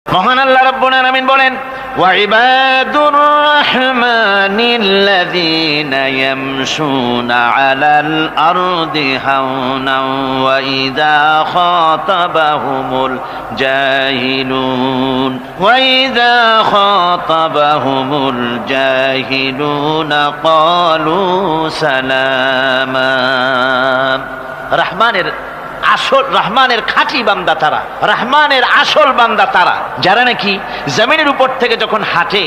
মহান আল্লাহ রাব্বুল আলামিন বলেন, ওয়াইবাদুর রাহমানিল্লাযীনা ইয়ামশুনা আলাল আরদি হাওনা ওয়া ইযা খাতাবাহুমুল জাহিলুনা ক্বালু সালামা। রহমানের খাঁটি বান্দা তারা, রহমানের আসল বান্দা তারা যারা নাকি জমিনের উপর থেকে যখন হাঁটে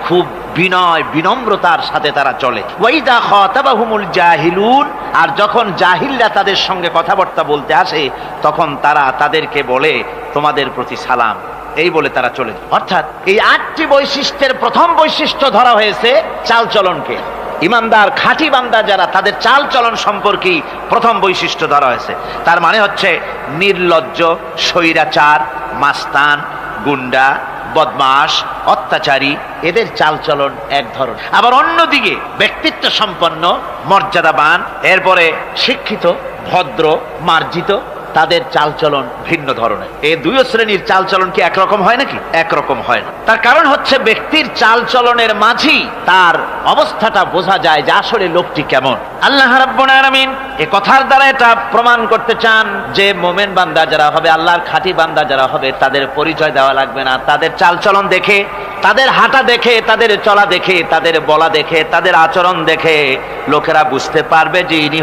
খুব বিনয় বিনম্রতার সাথে তারা চলে। ওয়াইদা খাতাবাহুমুল জাহিলুন, আর যখন জাহিলরা তাদের সঙ্গে কথাবার্তা বলতে আসে তখন তারা তাদেরকে বলে তোমাদের প্রতি সালাম, এই বলে তারা চলে যায়। অর্থাৎ এই 8টি বৈশিষ্ট্যের প্রথম বৈশিষ্ট্য ধরা হয়েছে চালচলনকে। ইমানদার খাঁটি বান্দা যারা, তাদের চাল চলন সম্পর্কে প্রথম বৈশিষ্ট্য ধরা হয়েছে। তার মানে হচ্ছে নির্লজ্জ, স্বৈরাচার, মাস্তান, গুন্ডা, বদমাশ, অত্যাচারী, এদের চাল চলন এক ধরন। আবার অন্যদিকে ব্যক্তিত্ব সম্পন্ন, মর্যাদাবান, এরপরে শিক্ষিত, ভদ্র, মার্জিত, তাদের চালচলন ভিন্ন ধরনের। এই দুই শ্রেণীর চালচলন কি একরকম হয় নাকি? একরকম হয় না। তার কারণ হচ্ছে ব্যক্তির চালচলনের মাঝেই তার অবস্থাটা বোঝা যায় যে আসলে লোকটি কেমন। আল্লাহ রাব্বুল আলামিন এই কথার দ্বারা এটা প্রমাণ করতে চান যে মোমেন বান্দা যারা হবে, আল্লাহর খাঁটি বান্দা যারা হবে, তাদের পরিচয় দেওয়া লাগবে না। তাদের চালচলন দেখে, তাদের হাঁটা দেখে, তাদের চলা দেখে, তাদের বলা দেখে, তাদের আচরণ দেখে লোকেরা বুঝতে পারবে যে ইনি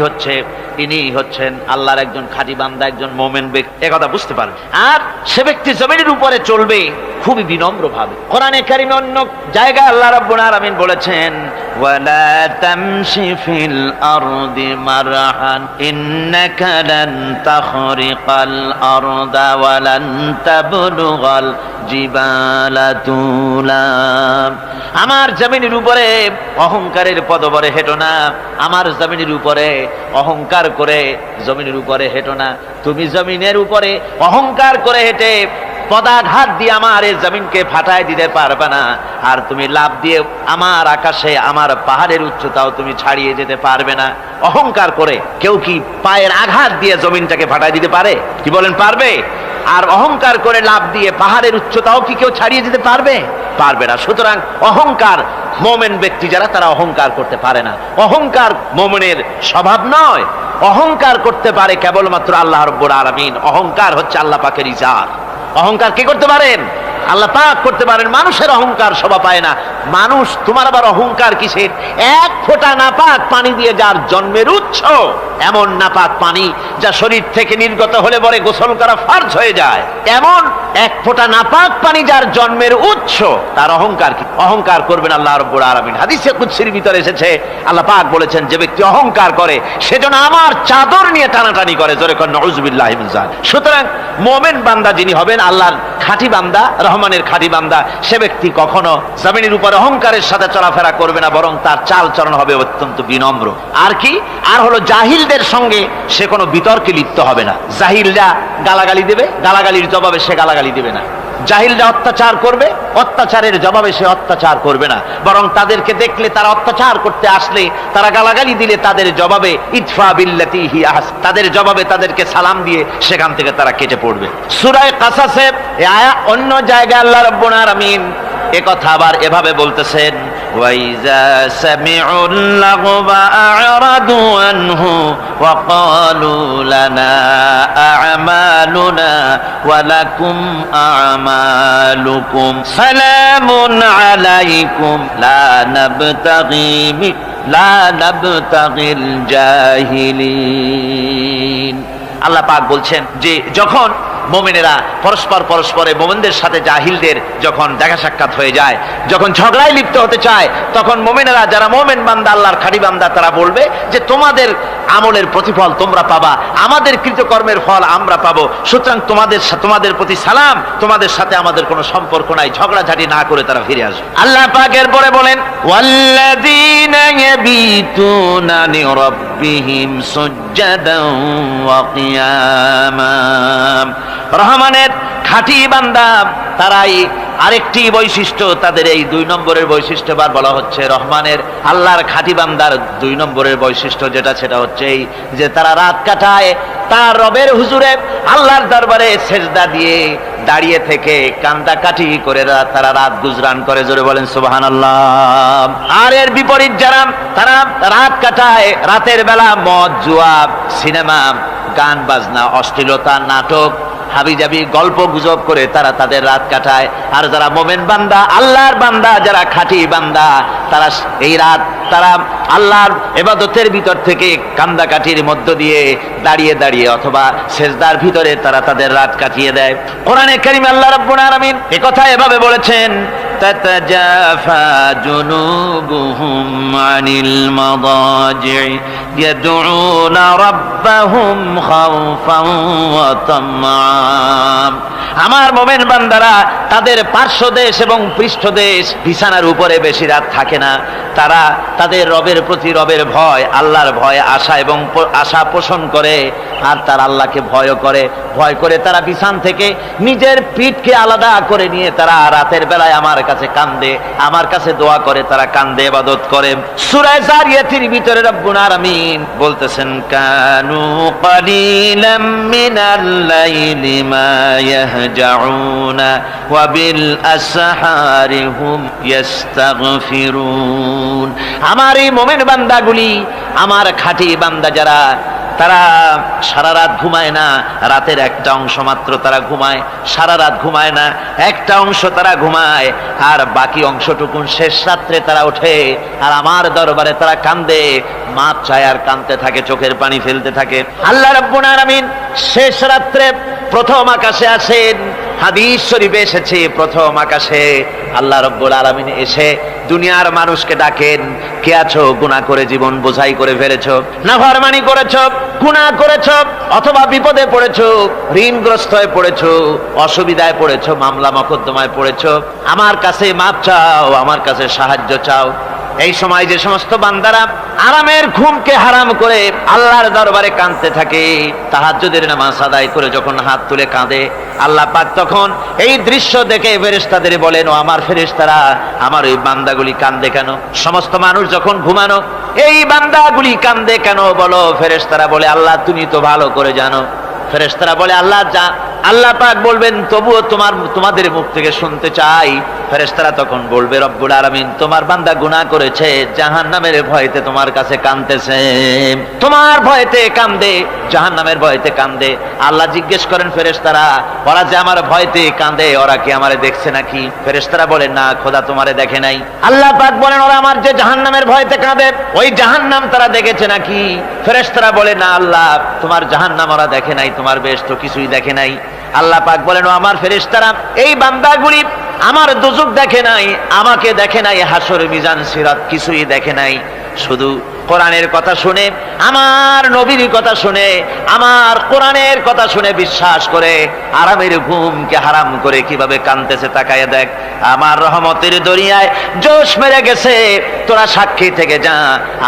হচ্ছেন আল্লাহর একজন খাঁটি বান্দা, একজন মোমেন ব্যক্তি, একথা বুঝতে পারবে। আর সে ব্যক্তি জমিনের উপরে চলবে খুবই বিনম্র ভাবে। কোরআনে কারিমে অন্য জায়গায় আল্লাহ রাব্বুল আলামিন বলেছেন, ওয়ালা তামশি ফিল আরদি মারহান ইন্নাকা লান তাখরিকাল আরদা ওয়া লান তাবলুগাল জিবালা তুলা। আমার জমিনের উপরে অহংকারের পদবরে হেঁটো না, আমার জমিনের উপরে অহংকার করে জমিনের উপরে হেঁটো না। তুমি জমিনের উপরে অহংকার করে হেঁটে পদাঘাত দিয়ে আমার এই জমিনকে ফাটায় দিতে পারবে না। আর তুমি লাভ দিয়ে আমার আকাশে, আমার পাহাড়ের উচ্চতাও তুমি ছাড়িয়ে যেতে পারবে না। অহংকার করে কেউ কি পায়ের আঘাত দিয়ে জমিনটাকে ফাটায় দিতে পারে? কি বলেন, পারবে? আর অহংকার করে লাভ দিয়ে পাহাড়ের উচ্চতাও কি কেউ ছাড়িয়ে যেতে পারবে? পারবে না। সুতরাং অহংকার, মোমেন ব্যক্তি যারা, তারা অহংকার করতে পারে না। অহংকার মোমেনের স্বভাব নয়। অহংকার করতে পারে কেবলমাত্র আল্লাহ রাব্বুল আলামিন। অহংকার হচ্ছে আল্লাহ পাকের ইজাত। অহংকার কে করতে পারেন? আল্লাহ পাক করতে পারেন। মানুষের অহংকার শোভা পায় না। মানুষ, তোমার আবার অহংকার কিসের? এক ফোঁটা নাপাক পানি দিয়ে যার জন্মের উৎস, এমন নাপাক পানি যা শরীর থেকে নির্গত হলে পরে গোসল করা ফরজ হয়ে যায়, এমন এক ফোঁটা নাপাক পানি যার জন্মের উৎস, তার অহংকার কি? অহংকার করবেন আল্লাহ রাব্বুল আলামিন। হাদিসে কুদসির ভিতরে এসেছে, আল্লাহ পাক বলেছেন, যে ব্যক্তি অহংকার করে সেজন্য আমার চাদর নিয়ে টানাটানি করে। জোরে কর নাউযুবিল্লাহি মিন যালিক। সুতরাং মুমিন বান্দা যিনি হবেন, আল্লাহর খাঁটি বান্দা, রহমানের খাঁটি বান্দা, সে ব্যক্তি কখনো জমিনের উপরে অহংকারের সাথে চলাফেরা করবে না, বরং তার চাল চলন হবে অত্যন্ত বিনম্র। আর কি? আর হলো জাহিলদের সঙ্গে সে কোনো বিতর্কে লিপ্ত হবে না। জাহিলরা গালাগালি দেবে, গালাগালির জবাবে সে গালাগালি দেবে না। জাহিলরা অত্যাচার করবে, অত্যাচারের জবাবে সে অত্যাচার করবে না, বরং তাদেরকে দেখলে, তারা অত্যাচার করতে আসলে, তারা গালাগালি দিলে তাদের জবাবে ইদফা বিল্লাতি হি আহসান, তাদের জবাবে তাদেরকে সালাম দিয়ে সেখান থেকে তারা কেটে পড়বে। সূরা কাসাসে অন্য জায়গায় আল্লাহ রাব্বুল আলামিন একথা আবার এভাবে বলতেছেন, ওয়াইজা সামিউল লাগওয়া আ'রাদু আনহু ওয়া ক্বালু লানা আ'মালুনা ওয়া লাকুম আ'মালুকুম সালামুন আলাইকুম লা নাবতাগিল জাহিলিন। আল্লাহ পাক বলছেন যে যখন মোমেনেরা পরস্পরে মোমেনদের সাথে জাহিলদের যখন দেখা সাক্ষাৎ হয়ে যায়, যখন ঝগড়ায় লিপ্ত হতে চায়, তখন মোমেনেরা যারা মোমেন বান্দা, আল্লাহর খাঁটি বান্দা, তারা বলবে যে তোমাদের আমলের প্রতিফল তোমরা পাবা, আমাদের কৃতকর্মের ফল আমরা পাবো। সুতরাং তোমাদের প্রতি সালাম, তোমাদের সাথে আমাদের কোনো সম্পর্ক নাই। ঝগড়াঝাটি না করে তারা ফিরে আসবে। আল্লাহ পাক এরপরে বলেন, ওয়াল্লাযীনা ইয়াবিতুনা লিরাব্বিহিম সুজদান ওয়া কিয়ামা। রহমানের খাঁটি বান্দা তারাই আরেকটি বৈশিষ্ট্য, তাদের এই 2 নম্বরের বৈশিষ্ট্য বার বলা হচ্ছে রহমানের, আল্লাহর খাঁটি বান্দার 2 নম্বরের বৈশিষ্ট্য যেটা, সেটা হচ্ছে এই যে তারা রাত কাটায় তার রবের হুজুরে আল্লাহর দরবারে সেজদা দিয়ে দাঁড়িয়ে থেকে কান্দাকাটি করে তারা রাত গুজরান করে। জোরে বলেন সুবহানাল্লাহ। আর এর বিপরীত যারা, তারা রাত কাটায় রাতের বেলা মদ, জুয়া, সিনেমা, গান বাজনা, অশ্লীলতা, নাটক, হাবিজাবি, গল্প গুজব করে তারা তাদের রাত কাটায়। আর যারা মোমেন বান্দা, আল্লাহর বান্দা, যারা খাঁটি বান্দা, তারা এই রাত তারা আল্লাহর ইবাদতের ভিতর থেকে কান্দাকাটির মধ্য দিয়ে দাঁড়িয়ে দাঁড়িয়ে অথবা সেজদার ভিতরে তারা তাদের রাত কাটিয়ে দেয়। কোরআনে কারীমে আল্লাহ রাব্বুল আলামিন এই কথা এভাবে বলেছেন, তাতাজাফা জুনুবুহুম আনিল মাদাজি'i ইয়াদউনা রাব্বাহুম খাওফান ওয়া তামআন। আমার মুমিন বান্দারা তাদের পার্শ্বদেশ এবং পৃষ্ঠদেশ বিছানার উপরে বেশি রাত থাকে না। তারা তাদের রবের প্রতি, রবের ভয়, আল্লাহর ভয়, আশা এবং আশা পোষণ করে। আর তারা আল্লাহকে ভয় করে। ভয় করে তারা বিছান থেকে নিজের পিঠকে আলাদা করে নিয়ে তারা রাতের বেলায় আমার কাছে কান্দে, আমার কাছে দোয়া করে, তারা কান্দে, ইবাদত করে। সূরা যারিয়াতের ভিতরে রব্বুল আলামিন বলতেছেন, কানু কালিলাম মিনাল লাইলি মা ইয়াহজাউনা ওয়া বিল আসহারি হুম ইস্তাগফিরুন। আমার এই মুমিন বান্দাগুলি, আমার খাঁটি বান্দা যারা, তারা সারা রাত ঘুমায় না, রাতের একটা অংশ মাত্র তারা ঘুমায়, সারা রাত ঘুমায় না, একটা অংশ তারা ঘুমায়, আর বাকি অংশটুকুন শেষ রাত্রে তারা ওঠে আর আমার দরবারে তারা কান্দে, মাপ চায় আর কাঁদতে থাকে, চোখের পানি ফেলতে থাকে। আল্লাহ রাব্বুল আলামিন শেষ রাত্রে প্রথম আকাশে আসেন। হাদিস শরীফে এসেছে, প্রথম আকাশে আল্লাহ রাব্বুল আলামিন এসে দুনিয়ার মানুষকে ডাকেন, কে আছো? গুনাহ করে জীবন বোঝাই করে ফেলেছো, নাফরমানি করেছো, গুনাহ করেছো, অথবা বিপদে পড়েছো, ঋণগ্রস্ত হয়ে পড়েছো, অসুবিধায় পড়েছো, মামলা মকদ্দমায় পড়েছো, আমার কাছে মাপ চাও, আমার কাছে সাহায্য চাও। এই সময় যে সমস্ত বান্দারা আরামের ঘুমকে হারাম করে আল্লাহর দরবারে কাঁদতে থাকে, তাহাজ্জুদের নামাজ আদায় করে যখন হাত তুলে কাঁদে, আল্লাহ পাক তখন এই দৃশ্য দেখে ফেরেশতাদের বলেন, ও আমার ফেরেশতারা, আমার ওই বান্দাগুলি কাঁদে কেন? সমস্ত মানুষ যখন ঘুমানো, এই বান্দাগুলি কাঁদে কেন বলো? ফেরেশতারা বলে, আল্লাহ তুমি তো ভালো করে জানো। ফেরেশতারা বলে, আল্লাহ পাক বলবেন, তবুও তোমাদের মুখ থেকে শুনতে চাই। ফেরেশতারা তখন বলবে, রব্বুল আলামিন তোমার বান্দা গুনাহ করেছে, জাহান্নামের ভয়তে তোমার কাছে কাঁদতেছে, তোমার ভয়তে কাঁদে, জাহান্নামের ভয়তে কাঁদে। আল্লাহ জিজ্ঞেস করেন, ফেরেশতারা, ওরা যে আমার ভয়তে কাঁদে, ওরা কি আমারে দেখছে নাকি? ফেরেশতারা বলেন, না খোদা তোমারে দেখে নাই। আল্লাহ পাক বলেন, ওরা আমার যে জাহান্নামের ভয়তে কাঁদে, ওই জাহান্নাম তারা দেখেছে নাকি? ফেরেশতারা বলে, না আল্লাহ, তোমার জাহান্নাম ওরা দেখে নাই, তোমার বেহেশত কিছুই দেখে নাই। আল্লাহ পাক বলেন, ও আমার ফেরেশতারা, এই বান্দাগুলি আমার দুজক দেখে নাই, আমাকে দেখে নাই, হাসর মিজান সিরাত কিছুই দেখে নাই, শুধু কোরআনের কথা শুনে, আমার নবীর কথা শুনে, আমার কোরআনের কথা শুনে বিশ্বাস করে আরামের ঘুমকে হারাম করে কিভাবে কাঁদতেছে তাকায় দেখ। আমার রহমতের দরিয়ায় জোশ মেরে গেছে, তোরা সাক্ষী থেকে যা,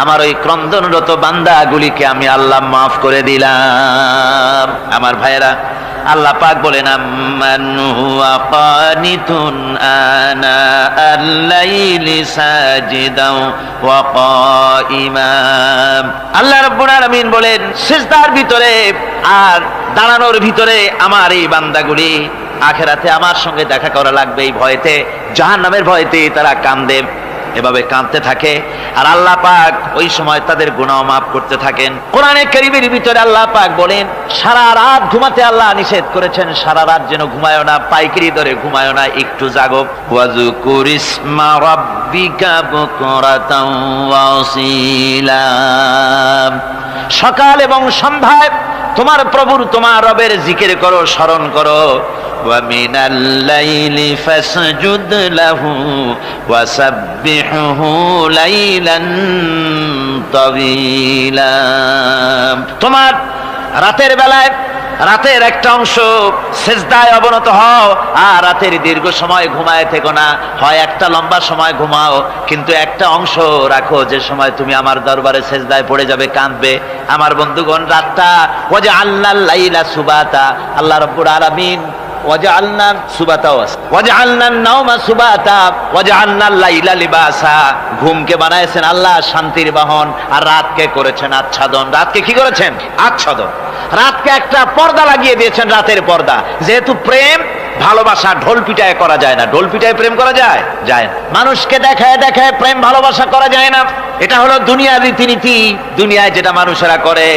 আমার ওই ক্রন্দনরত বান্দাগুলিকে আমি আল্লাহ মাফ করে দিলাম। আমার ভাইয়েরা, আল্লাহ পাক বলেন, আম্মান হুয়া কানিতুন আনা আল-লাইলি সাজিদাও ওয়া কাইমান। আল্লাহ রাব্বুল আলামিন বলেন, সিজদার ভিতরে আর দাঁড়ানোর ভিতরে আমার এই বান্দাগুলি আখিরাতে আমার সঙ্গে দেখা করা লাগবে, এই ভয়তে, জাহান্নামের ভয়তে তারা কাঁদে, এভাবে কাঁদতে থাকে। আর আল্লাহ পাক ওই সময় তাদের গুনাহ মাফ করতে থাকেন। কোরআনে কারীমের ভিতরে আল্লাহ পাক বলেন, সারা রাত ঘুমাতে আল্লাহ নিষেধ করেছেন, সারা রাত যেন ঘুমায়ো না, পাইকারি ধরে ঘুমায়ো না, একটু জাগো। ওয়াজকুর ইসমা রাব্বিকা বুকরাতাও ওয়া আসীলা। সকাল এবং সন্ধ্যায় তোমার প্রভুর, তোমার রবের জিকির করো, স্মরণ করো। وَمِنَ اللَّيْلِ فَاسْجُدْ لَهُ وَسَبِّحْهُ لَيْلًا طَوِيلًا। তোমার রাতের বেলায় রাতের একটা অংশ সিজদায় অবনত হও, আর রাতের দীর্ঘ সময় ঘুমায় থেকো না, হয় একটা লম্বা সময় ঘুমাও, কিন্তু একটা অংশ রাখো যে সময় তুমি আমার দরবারে সিজদায় পড়ে যাবে, কাঁদবে। আমার বন্ধুগণ, রাতটা ওয়াজআলনাল লাইলা সুবাতা, আল্লাহ রাব্বুল আলামিন ওয়াজআলনা সুবাতা ওয়াজআলনা নাওমা সুবাতা ওয়াজআলনা লাইলা লিবাসা। ঘুমকে বানাইছেন আল্লাহ শান্তির বাহন, আর রাতকে করেছেন আচ্ছাদন। রাতকে কি করেছেন? আচ্ছাদন। রাতকে একটা পর্দা লাগিয়ে দিয়েছেন, রাতের পর্দা। যেহেতু প্রেম ভালোবাসা ঢোল পিটায় করা যায় না। ঢোল পিটায় প্রেম করা যায়? যায় না। মানুষকে দেখায় দেখায় প্রেম ভালোবাসা করা যায় না। এটা হলো দুনিয়ার রীতিনীতি। দুনিয়ায় যেটা মানুষেরা করে,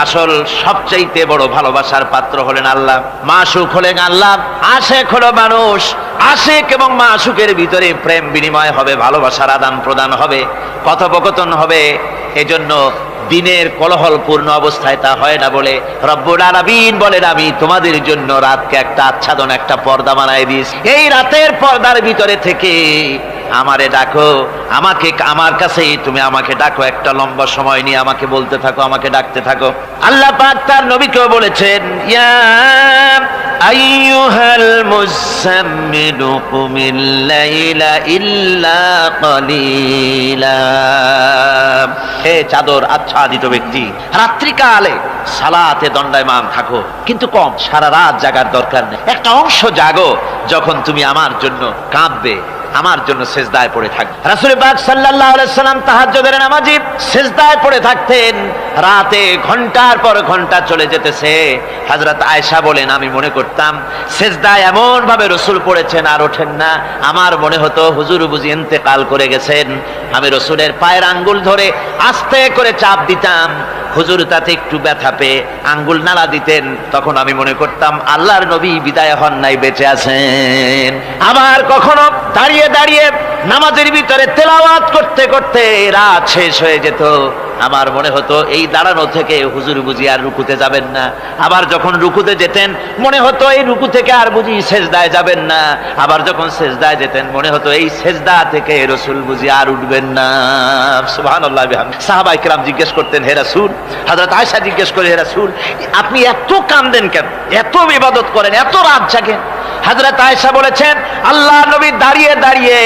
আসল সবচাইতে বড় ভালোবাসার পাত্র হলেন আল্লাহ, মাসুক হলেন আল্লাহ, আশেক হলো মানুষ। আশেক এবং মাসুকের ভিতরে প্রেম বিনিময় হবে, ভালোবাসার আদান প্রদান হবে, কথোপকথন হবে। এজন্য দিনের কোলাহলপূর্ণ অবস্থায় তা হয় না বলে রব্বুল আলামিন বলেন, আমি তোমাদের জন্য রাতকে একটা আচ্ছাদন, একটা পর্দা বানায় দিয়েছি। এই রাতের পর্দার ভিতরে থেকে আমারে ডাকো, আমাকে আমার কাছেই তুমি আমাকে ডাকো। একটা লম্বা সময় নিয়ে আমাকে বলতে থাকো, আমাকে ডাকতে থাকো। আল্লাহ পাক তার নবীকেও বলেছেন, ইয়া আইয়ুহাল মুযাম্মিলু কুমিল লাইলা ইল্লা কালিলা। হে চাদর আচ্ছাদিত ব্যক্তি, রাত্রিকালে সালাতে দণ্ডায়মান থাকো, কিন্তু কম। সারা রাত জাগার দরকার নেই। একটা অংশ জাগো, যখন তুমি আমার জন্য কাঁদবে, আমার জন্য সেজদায় পড়ে থাকবে। রাসূল পাক সাল্লাল্লাহু আলাইহি সাল্লাম তাহাজ্জুদের নামাজি সেজদায় পড়ে থাকতেন। রাতে ঘন্টার পর ঘন্টা চলে যেতেছে। হযরত আয়েশা বলেন, আমি মনে করতাম সেজদায় এমন ভাবে রাসূল পড়েছেন আর ওঠেন না, আমার মনে হতো হুজুর বুঝি ইন্তেকাল করে গেছেন। আমি রাসূলের পায়ের আঙ্গুল ধরে আস্তে করে চাপ দিতাম, হুজুর তাতে একটু ব্যথা পেয়ে আঙ্গুল নাড়া দিতেন। তখন আমি মনে করতাম আল্লাহর নবী বিদায় হন নাই, বেঁচে আছেন। আবার কখনো দাঁড়িয়ে দাঁড়িয়ে নামাজের ভিতরে তেলাওয়াত করতে করতে রাত শেষ হয়ে যেত। আমার মনে হতো এই দাঁড়ানো থেকে হুজুর বুঝি আর রুকুতে যাবেন না। আবার যখন রুকুতে যেতেন মনে হতো এই রুকু থেকে আর বুঝি সেজদায় যাবেন না। আবার যখন সেজদায় যেতেন মনে হতো এই সেজদা থেকে রাসূল বুঝি আর উঠবেন না। সুবহানাল্লাহ। সাহাবায়ে কেরাম জিজ্ঞেস করতেন, হে রাসূল, হযরত আয়েশা জিজ্ঞেস করে, হে রাসূল, আপনি এত কাঁদেন কেন, এত ইবাদত করেন, এত রাত জাগেন? হযরত আয়েশা বলেছেন, আল্লাহ নবী দাঁড়িয়ে দাঁড়িয়ে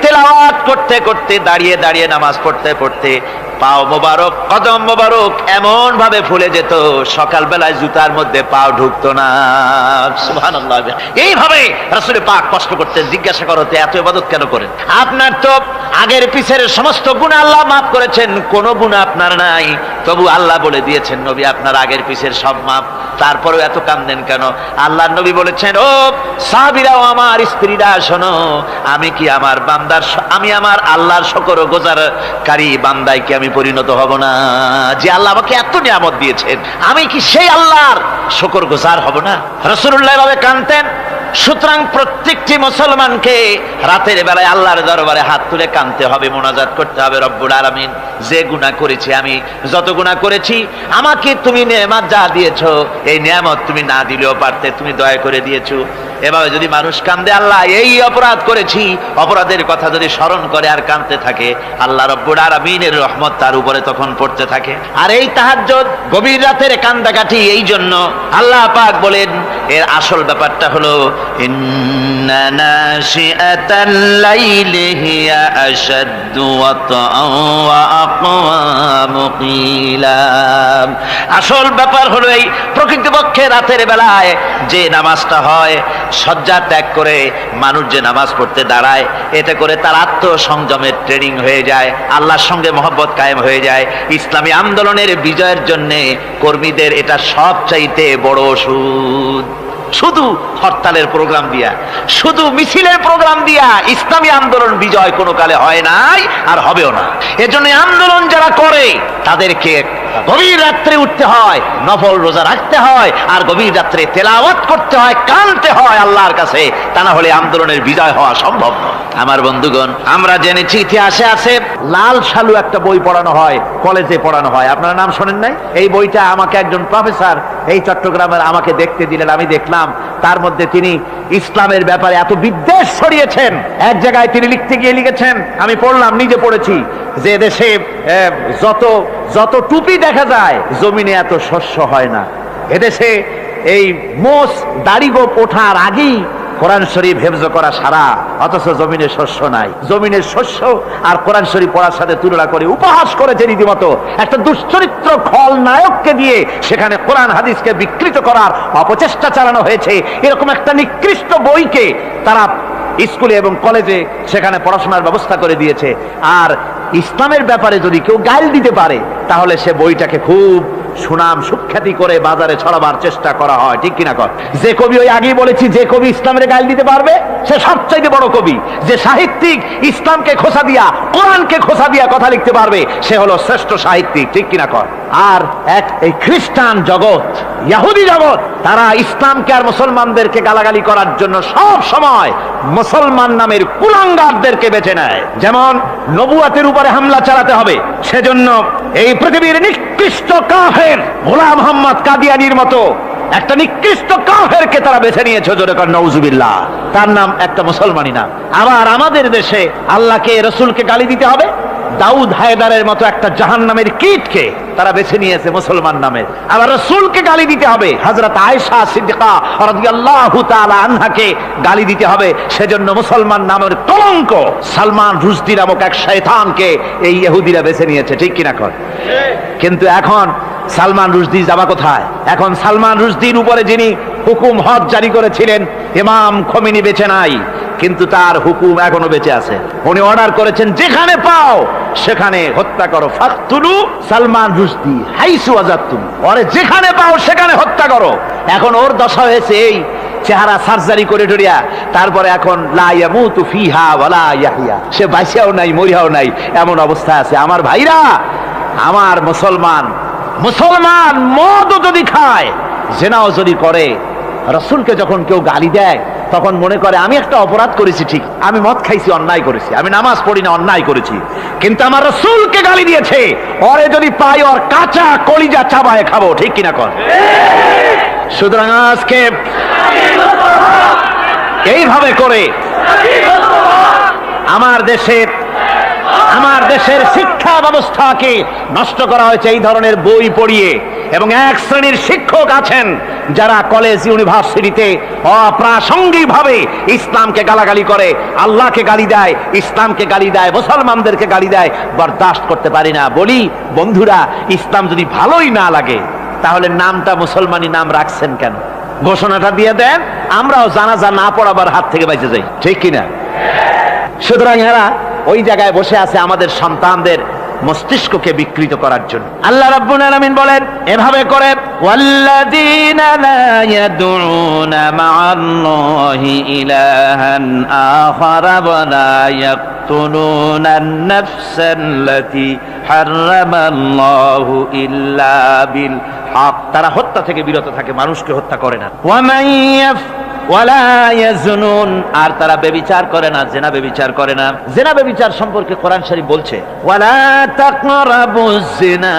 তেলাওয়াত করতে করতে, দাঁড়িয়ে দাঁড়িয়ে নামাজ পড়তে পড়তে পাও মোবারক, কদম মোবারক এমন ভাবে ফুলে যেত, সকালবেলায় জুতার মধ্যে পাও ঢুকতো না। সুবহানাল্লাহ। এইভাবে রাসূল পাক কষ্ট করতেন। জিজ্ঞাসা করতে, এত ইবাদত কেন করেন? আপনার তো আগের পিছের সমস্ত গুনাহ আল্লাহ মাফ করেছেন, কোনো গুনাহ আপনার নাই। তবু আল্লাহ বলে দিয়েছেন, নবী আপনার আগের পিছের সব মাফ, তারপরেও এত কাঁদেন কেন? আল্লাহর নবী বলেছেন, ও সাহাবীরাও, আমার স্ত্রীরা, শোনো, আমি কি আমার বান্দার, আমি আমার আল্লাহর শুকরগুজারকারী বান্দায় কি আমি পরিণত হব না? যে আল্লাহ আমাকে এত নিয়ামত দিয়েছেন, আমি কি সেই আল্লাহর শুকরগুজার হব না? রাসূলুল্লাহ এভাবে কাঁদতেন। সুতরাং প্রত্যেকটি মুসলমানকে রাতের বেলায় আল্লাহর দরবারে হাত তুলে কাঁদতে হবে, মোনাজাত করতে হবে, রব্বুল আলামিন, যে গুনাহ করেছি, আমি যত গুনাহ করেছি, আমাকে তুমি নেয়ামত যা দিয়েছো, এই নেয়ামত তুমি না দিলেও পারতে, তুমি দয়া করে দিয়েছো। এভাবে যদি মানুষ কাঁদে, আল্লাহ এই অপরাধ করেছি, অপরাধের কথা যদি স্মরণ করে আর কাঁদতে থাকে, আল্লাহ রব্বুল আলামিনের রহমত তার উপরে তখন পড়তে থাকে। আর এই তাহাজ্জুদ, গভীর রাতের কান্দাকাটি, এই জন্য আল্লাহ পাক বলেন, এর আসল ব্যাপারটা হলো, ইন্না নাশিআতাল লাইলি হিয়া আশাদ্দু ওয়াতআন ওয়া আকওয়ামু কিলা। আসল ব্যাপার হলো এই প্রকৃতপক্ষে রাতের বেলায় যে নামাজটা হয়, শয্যা ত্যাগ করে মানুষ যে নামাজ পড়তে দাঁড়ায়, এতে করে তার আত্মসংযমের ট্রেনিং হয়ে যায়, আল্লাহর সঙ্গে মহব্বত কায়েম হয়ে যায়। ইসলামী আন্দোলনের বিজয়ের জন্য কর্মীদের এটা সবচাইতে বড় ওষুধ। শুধু হরতালের প্রোগ্রাম দিয়া, শুধু মিছিলের প্রোগ্রাম দিয়া ইসলামী আন্দোলন বিজয় কোনো কালে হয় নাই, আর হবেও না। এজন্য আন্দোলন যারা করে তাদেরকে গভীর রাত্রে উঠতে হয়, নফল রোজা রাখতে হয়, আর গভীর রাত্রে তেলাওয়াত করতে হয়, কাঁদতে হয় আল্লাহর কাছে, তা না হলে আন্দোলনের বিজয় হওয়া সম্ভব নয়। আমার বন্ধুগণ, আমরা জেনেছি ইতিহাসে আছে, লাল সালু একটা বই পড়ানো হয়, কলেজে পড়ানো হয়, আপনারা নাম শোনেন নাই? এই বইটা আমাকে একজন প্রফেসর এই চট্টগ্রামের আমাকে দেখতে দিলেন, আমি দেখলাম তার মধ্যে তিনি ইসলামের ব্যাপারে এত বিদ্বেষ ছড়িয়েছেন। এক জায়গায় তিনি লিখতে গিয়ে লিখেছেন, আমি পড়লাম, নিজে পড়েছি, যে দেশে যত টুপি দেখা যায়, জমিনে এত শস্য হয় না। এদেশে এই মোষ দাড়ি গোপ ওঠার আগেই কোরআন শরীফ হেফজ করা সারা, অথচ জমিনে শস্য নাই। জমিনের শস্য আর কোরআন শরীফ পড়ার সাথে তুলনা করে উপহাস করেছে রীতিমতো। একটা দুশ্চরিত্র খলনায়ককে দিয়ে সেখানে কোরআন হাদিসকে বিকৃত করার অপচেষ্টা চালানো হয়েছে। এরকম একটা নিকৃষ্ট বইকে তারা স্কুলে এবং কলেজে সেখানে পড়াশোনার ব্যবস্থা করে দিয়েছে। আর ইসলামের ব্যাপারে যদি কেউ গাইল দিতে পারে তাহলে সে বইটাকে খুব সুনাম সুখ্যাতি করে বাজারে ছড়াবার চেষ্টা করা হয়, ঠিক কিনা কর? যে কবি, ওই আগেই বলেছি, যে কবি ইসলামের গাইল দিতে পারবে সে সবচাইতে বড় কবি। যে সাহিত্যিক ইসলামকে খোসা দিয়া, কোরআনকে খোসা দিয়া কথা লিখতে পারবে সে হলো শ্রেষ্ঠ সাহিত্যিক, ঠিক কিনা কর? আর এই খ্রিস্টান জগৎ, ইহুদি জগৎ, তারা ইসলামকে আর মুসলমানদেরকে গালাগালি করার জন্য সব সময় মুসলমান নামের কুলাঙ্গারদেরকে বেছে নেয়। যেমন নবুয়াতের উপরে হামলা চালাতে হবে, সেজন্য এই পৃথিবীর নিকৃষ্ট কাফের গোলাম মোহাম্মদ কাদিয়ানির মতো একটা নিকৃষ্ট কাফেরকে তারা বেছে নিয়েছে, জোরে কর নাউজুবিল্লাহ। তার নাম একটা মুসলমানই নাম। আবার আমাদের দেশে আল্লাহকে, রসুলকে গালি দিতে হবে, দাউদ হায়দারের মতো একটা জাহান্নামের কীটকে তারা বেছে নিয়েছে মুসলমান নামের। আবার রসুলকে গালি দিতে হবে, হযরত আয়েশা সিদ্দিকা রাদিয়াল্লাহু তাআলা আনহাকে গালি দিতে হবে, সেজন্য মুসলমান নামের কলঙ্ক সালমান রুশদি নামক এক শয়তানকে এই ইহুদিরা বেছে নিয়েছে, ঠিক কিনা কর? কিন্তু এখন সালমান রুশদি যাবা কোথায়? এখন সালমান রুশদির উপরে যিনি হুকুম হজ জারি করেছিলেন ইমাম খোমেনি বেঁচে নাই, কিন্তু তার হুকুম এখনো বেঁচে আছে। উনি অর্ডার করেছেন যেখানে পাও সেখানে হত্যা করো, ফাকতুলু সালমান রুশদি হাইসু ওয়াজাদতুম, ওরে যেখানে পাও সেখানে হত্যা করো। এখন ওর দশা হয়েছে এই, চেহারা সার্জারি করে টরিয়া, তারপরে এখন লা ইয়ামুতু ফিহা ওয়ালা ইয়াহইয়া, সে বাঁচিয়াও নাই মরিয়াও নাই, এমন অবস্থা আছে। আমার ভাইরা, আমার মুসলমান মদও যদি খায়, জিনাও যদি করে, রাসূলকে যখন কেউ গালি দেয় তখন মনে করে আমি একটা অপরাধ করেছি, ঠিক, আমি মদ খাইছি, অন্যায় করেছি, আমি নামাজ পড়ি না, অন্যায় করেছি, কিন্তু আমার রাসূলকে গালি দিয়েছে, ওরে যদি পাই ওর কাঁচা কলিজা চাবায় খাবো, ঠিক কিনা কর? সুতরাং আজকে এইভাবে করে আমার দেশের শিক্ষা ব্যবস্থাকে নষ্ট করা হয়েছে এই ধরনের বই পড়িয়ে। এবং এক শ্রেণীর শিক্ষক আছেন যারা কলেজ ইউনিভার্সিটিতে অপ্রাসঙ্গিক ভাবে ইসলামকে গালাগালি করে, আল্লাহকে গালি দেয়, ইসলামকে গালি দেয়, মুসলমানদেরকে গালি দেয়। বরদাস্ত করতে পারি না। বলি বন্ধুরা, ইসলাম যদি ভালোই না লাগে তাহলে নামটা মুসলমানি নাম রাখছেন কেন? ঘোষণাটা দিয়ে দেন, আমরাও জানাজা না পড়াবার হাত থেকে বেঁচে যাই, ঠিক কিনা? সুতরাং এরা ওই জায়গায় বসে আছে আমাদের সন্তানদের মস্তিষ্ককে বিকৃত করার জন্য। আল্লাহ রাব্বুল আলামিন বলেন এভাবে করে, ওয়াল্লাযীনা লা ইয়াদউনা মা'আল্লাহি ইলাহান আখারা ওয়া লা ইয়াকতুলুনা আন-নাফসাল্লাতী হারামাল্লাহু ইল্লা বিল হক, তারা হত্যা থেকে বিরত থাকে, মানুষকে হত্যা করে না। ওয়া মান ওয়ালা ইয়াজনুন, আর তারা ব্যভিচার করে না, জিনা ব্যভিচার করে না। জিনা ব্যভিচার সম্পর্কে কোরআন শরীফ বলছে, ওয়ালা তাকরাবুজ জিনা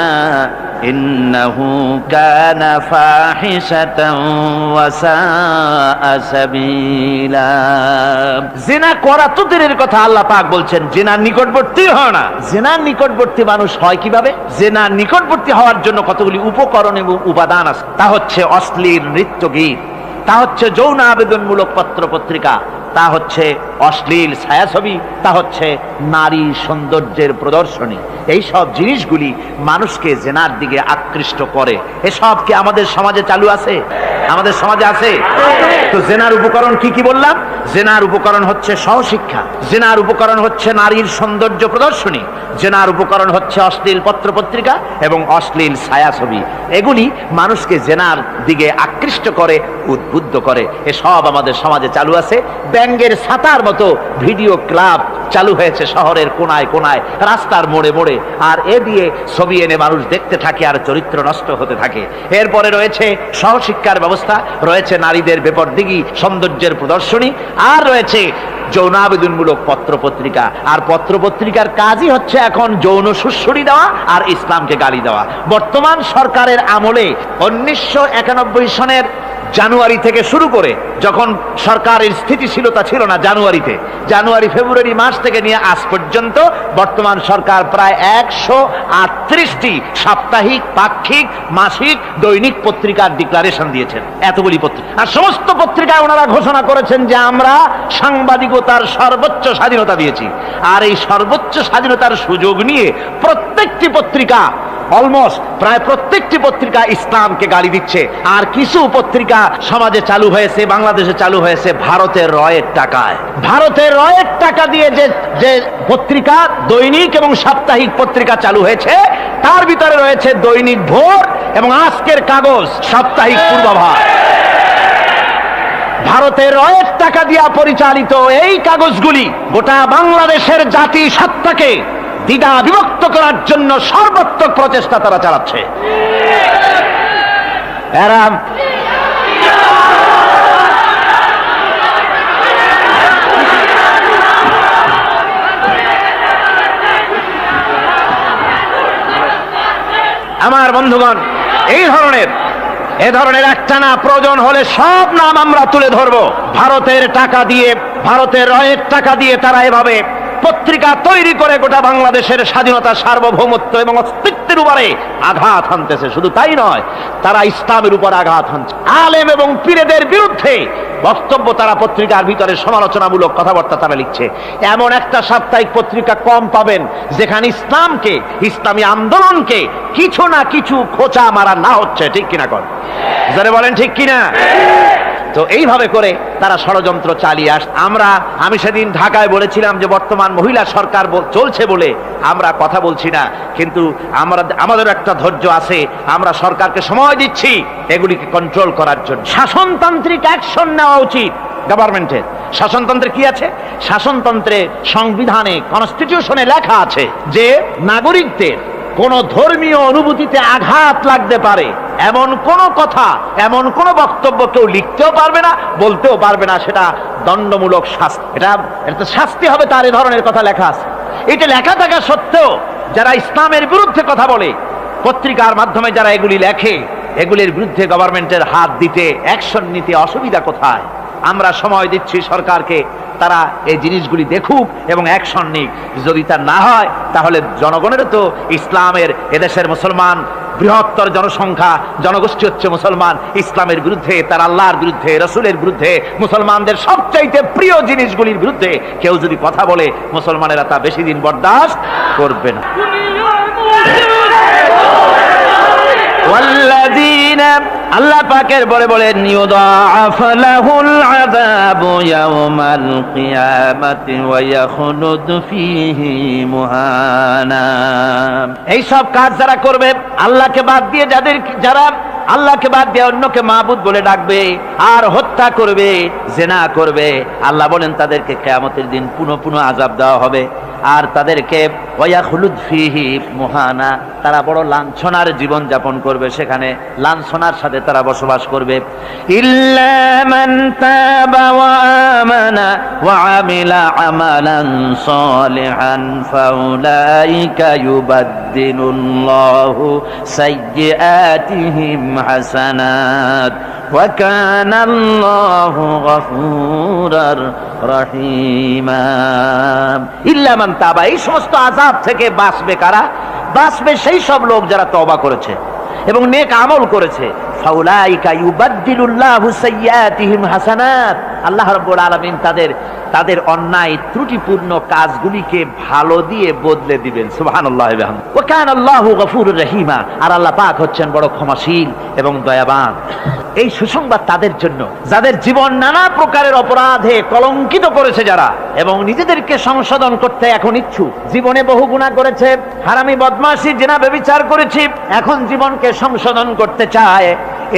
ইন্নাহু কানা ফাহিশাতান ওয়া সাআ সাবিলা। জিনা করা তো দূরের কথা, আল্লাহ পাক বলছেন জিনার নিকটবর্তী হয় না। জিনার নিকটবর্তী মানুষ হয় কিভাবে? জিনার নিকটবর্তী হওয়ার জন্য কতগুলি উপকরণ এবং উপাদান আছে। তা হচ্ছে অশ্লীল নৃত্য গীত, তা হচ্ছে যৌন আবেদনমূলক পত্র পত্রিকা, তা হচ্ছে অশ্লীল ছায়াছবি, তা হচ্ছে নারী সৌন্দর্যের প্রদর্শনী। এই সব জিনিসগুলি মানুষকে জেনার দিকে আকৃষ্ট করে। এসব কি আমাদের সমাজে চালু আছে? আমাদের সমাজে আছে? তো জেনার উপকরণ কি কি বললাম? জেনার উপকরণ হচ্ছে সহশিক্ষা, জেনার উপকরণ হচ্ছে নারীর সৌন্দর্য প্রদর্শনী, জেনার উপকরণ হচ্ছে অশ্লীল পত্র পত্রিকা এবং অশ্লীল ছায়াছবি। এগুলি মানুষকে জেনার দিকে আকৃষ্ট করে, উদ্বুদ্ধ করে। এসব আমাদের সমাজে চালু আছে। ব্যাঙ্গের ছাতার মতো ভিডিও ক্লাব চালু হয়েছে শহরের কোনায় কোনায়, রাস্তার মোড়ে মোড়ে, আর এ দিয়ে ছবি এনে মানুষ দেখতে থাকে আর চরিত্র নষ্ট হতে থাকে। এরপরে রয়েছে সহশিক্ষার ব্যবস্থা, রয়েছে নারীদের বেপরদিগি সৌন্দর্যের প্রদর্শনী, আর রয়েছে যৌনাবেদনমূলক পত্র পত্রিকা। আর পত্র পত্রিকার কাজই হচ্ছে এখন যৌন সুশ্রুতি দেওয়া আর ইসলামকে গালি দেওয়া। বর্তমান সরকারের আমলে 1991 সনের জানুয়ারি থেকে শুরু করে, যখন সরকারের স্থিতিশীলতা ছিল না, জানুয়ারি ফেব্রুয়ারি মাস থেকে নিয়ে আজ পর্যন্ত বর্তমান সরকার প্রায় 138টি সাপ্তাহিক, পাক্ষিক, মাসিক, দৈনিক পত্রিকার ডিক্লারেশন দিয়েছেন। এতগুলি পত্রিকা, আর সমস্ত পত্রিকায় ওনারা ঘোষণা করেছেন যে আমরা সাংবাদিকতার সর্বোচ্চ স্বাধীনতা দিয়েছি। আর এই সর্বোচ্চ স্বাধীনতার সুযোগ নিয়ে প্রত্যেকটি পত্রিকা, অলমোস্ট প্রায় প্রত্যেকটি পত্রিকা ইসলামকে গালি দিচ্ছে। আর কিছু পত্রিকা সমাজে চালু হয়েছে, বাংলাদেশে চালু হয়েছে ভারতের রয়ের টাকায়। ভারতের রয়ের টাকা দিয়ে যে পত্রিকা, দৈনিক এবং সাপ্তাহিক পত্রিকা চালু হয়েছে, তার ভিতরে রয়েছে দৈনিক ভোর এবং আজকের কাগজ, সাপ্তাহিক পূর্বাভাস। ভারতের রয়ের টাকা দিয়া পরিচালিত এই কাগজগুলি গোটা বাংলাদেশের জাতি সত্তাকে দ্বিধা বিভক্ত করার জন্য সর্বাত্মক প্রচেষ্টা তারা চালাচ্ছে। এরা আমার বন্ধুগণ, এ ধরনের একটা না, প্রয়োজন হলে সব নাম আমরা তুলে ধরবো। ভারতের টাকা দিয়ে, ভারতের রয়ের টাকা দিয়ে তারা এভাবে পত্রিকা তৈরি করে গোটা বাংলাদেশের স্বাধীনতা, সার্বভৌমত্ব এবং অস্তিত্বের উপরে আঘাত হানতেছে। শুধু তাই নয়, তারা ইসলামের উপর আঘাত হানছে। আলেম এবং পীরদের বিরুদ্ধে বক্তব্য তারা পত্রিকার ভিতরে, সমালোচনামূলক কথাবার্তা তারা লিখছে। এমন একটা সাপ্তাহিক পত্রিকা কম পাবেন যেখানে ইসলামকে, ইসলামী আন্দোলনকে কিছু না কিছু খোঁচা মারা না হচ্ছে। ঠিক কিনা কর, যারা বলেন ঠিক কিনা? তো এইভাবে করে তারা ষড়যন্ত্র চালিয়ে আমি সেদিন ঢাকায় বলেছিলাম যে বর্তমান মহিলা সরকার চলছে বলে আমরা কথা বলছি না, কিন্তু আমাদের একটা ধৈর্য আছে। আমরা সরকারকে সময় দিচ্ছি এগুলিকে কন্ট্রোল করার জন্য। শাসনতান্ত্রিক অ্যাকশন নেওয়া উচিত গভর্নমেন্টের। শাসনতন্ত্রে কি আছে? শাসনতন্ত্রে, সংবিধানে, কনস্টিটিউশনে লেখা আছে যে নাগরিকদের কোন ধর্মীয় অনুভূতিতে আঘাত লাগতে পারে এমন কোন কথা, এমন কোন বক্তব্য কেউ লিখতেও পারবে না, বলতেও পারবে না। সেটা দণ্ডমূলক শাস্তি, এটা শাস্তি হবে তার। এ ধরনের কথা লেখা আছে। এটা লেখা থাকা সত্ত্বেও যারা ইসলামের বিরুদ্ধে কথা বলে, পত্রিকার মাধ্যমে যারা এগুলি লেখে, এগুলির বিরুদ্ধে গভর্নমেন্টের হাত দিতে, অ্যাকশন নিতে অসুবিধা কোথায়? আমরা সময় দিচ্ছি সরকারকে, তারা এই জিনিসগুলি দেখুক এবং অ্যাকশন নিক। যদি তা না হয় তাহলে জনগণের তো, ইসলামের, এদেশের মুসলমান বৃহত্তর জনসংখ্যা, জনগোষ্ঠী হচ্ছে মুসলমান, ইসলামের বিরুদ্ধে, তার আল্লাহর বিরুদ্ধে, রসুলের বিরুদ্ধে, মুসলমানদের সবচাইতে প্রিয় জিনিসগুলির বিরুদ্ধে কেউ যদি কথা বলে, মুসলমানেরা তা বেশি দিন বরদাস্ত করবে না। আল্লাহ পাকের বলে বলেন, ইউদাআফ লাহুল আযাবু ইয়াওমাল কিয়ামাতি ওয়া ইয়াখলুদ ফীহি মুহানা। এই সব কাজ যারা করবে, আল্লাহকে বাদ দিয়ে, যারা আল্লাহকে বাদ দিয়ে অন্যকে মাবুদ বলে ডাকবে আর হত্যা করবে, জিনা করবে, আল্লাহ বলেন তাদেরকে কিয়ামতের দিন পুনঃ আযাব দেওয়া হবে। আর তাদেরকে ওয়ায়াখলুদ ফীহি মুহানা, তারা বড় লাঞ্ছনার জীবন যাপন করবে, সেখানে লাঞ্ছনার সাথে তারা বসবাস করবে। ইল্লা মান তাবা ওয়া আমানা ওয়া আমিলা আমালান সালিহান ফাউলাইকা ইউবাদদিলুল্লাহু সাইয়্যাতিহিম হাসানাত ওয়া কানা আল্লাহু গফুরার রহিমা। ইল্লা মান তাবা, এই সমস্ত আযাব থেকে বাঁচবে কারা? বাঁচবে সেই সব লোক যারা তওবা করেছে এবং নেক আমল করেছে। ফাউলাইকা ইউবাদদিলুল্লাহু সাইয়্যাতিহিম হাসানাত, আল্লাহ রাব্বুল আলামিন তাদের অন্যায় ত্রুটিপূর্ণ কাজগুলিকে ভালো দিয়ে বদলে দিবেন। সুবহানাল্লাহি ওয়া বিহামদিহি। ওয়া কানা আল্লাহু গফুরুর রহিমা, আর আল্লাহ পাক হচ্ছেন বড় ক্ষমাশীল এবং দয়াবান। এই সুসংবাদ তাদের জন্য যাদের জীবন নানা প্রকারের অপরাধে কলঙ্কিত করেছে যারা, এবং নিজেদেরকে সংশোধন করতে এখন ইচ্ছুক। জীবনে বহু গুনাহ করেছে, হারামি, বদমাশি, জিনা, ব্যভিচার করেছি, এখন জীবনকে সংশোধন করতে চায়।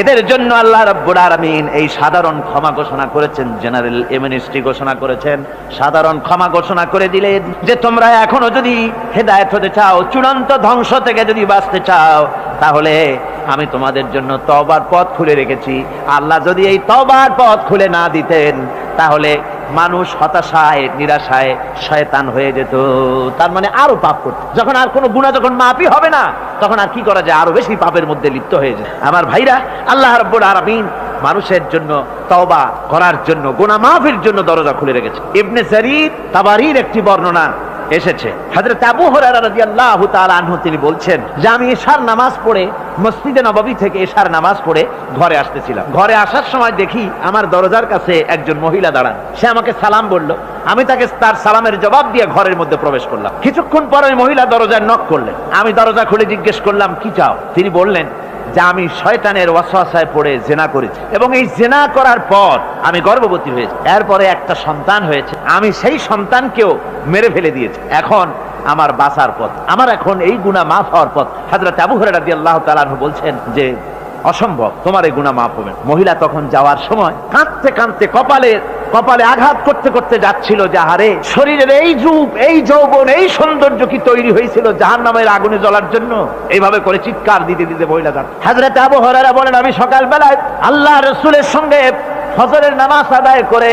এদের জন্য আল্লাহ রাব্বুল আলামিন এই সাধারণ ক্ষমা ঘোষণা করেছেন, জেনারেল এমনেস্টি ঘোষণা করেছেন। সাধারণ ক্ষমা ঘোষণা করে দিলেন যে তোমরা এখনো যদি হেদায়েত হতে চাও, চূড়ান্ত ধ্বংস থেকে যদি বাঁচতে চাও, তাহলে আমি তোমাদের জন্য তওবার পথ খুলে রেখেছি। আল্লাহ যদি এই তওবার পথ খুলে না দিতেন, তাহলে মানুষ হতাশায়, নিরাশায় শয়তান হয়ে যেত। তার মানে আরো পাপ করত। যখন আর কোনো গুনাহ যখন মাপই হবে না, তখন আর কি করা যায়, আরো বেশি পাপের মধ্যে লিপ্ত হয়ে যায়। আমার ভাইরা, আল্লাহ রাব্বুল আলামিন মানুষের জন্য তওবা করার জন্য, গুনাহ মাফের জন্য দরজা খুলে রেখেছে। ইবনে জারীর তাবারীর একটি বর্ণনা এসেছে, হযরত আবু হুরায়রা রাদিয়াল্লাহু তাআলা আনহু তিনি বলছেন যে আমি এশার নামাজ পড়ে মসজিদে নববী থেকে এশার নামাজ পড়ে ঘরে আসতেছিলাম। ঘরে আসার সময় দেখি আমার দরজার কাছে একজন মহিলা দাঁড়ান। সে আমাকে সালাম বলল, আমি তাকে তার সালামের জবাব দিয়ে ঘরের মধ্যে প্রবেশ করলাম। কিছুক্ষণ পরে ওই মহিলা দরজায় নক করলেন। আমি দরজা খুলে জিজ্ঞেস করলাম, কি চাও? তিনি বললেন যে আমি শয়তানের ওয়াসওয়াসায় পড়ে জিনা করেছি এবং এই জিনা করার পর আমি গর্ভবতী হয়েছি, এরপরে একটা সন্তান হয়েছে, আমি সেই সন্তানকেও মেরে ফেলে দিয়েছি। এখন আমার বাঁচার পথ, আমার এখন এই গুনাহ মাফ হওয়ার পথ। হযরত আবু হুরায়রা রাদিয়াল্লাহু তাআলা আনহু বলছেন যে অসম্ভব, তোমার এই গুনাহ মাফ হবে না। মহিলা তখন যাওয়ার সময় কাঁদতে কাঁদতে কপালে আঘাত করতে করতে যাচ্ছিল যে আরে শরীরের এই রূপ, এই যৌবন, এই সৌন্দর্য কি তৈরি হয়েছিল জাহান্নামের আগুনে জ্বলার জন্য? এইভাবে করে চিৎকার দিতে দিতে মহিলা যান। হযরত আবু হুরায়রা বলেন আমি সকালবেলায় আল্লাহ রাসূলের সঙ্গে ফজরের নামাজ আদায় করে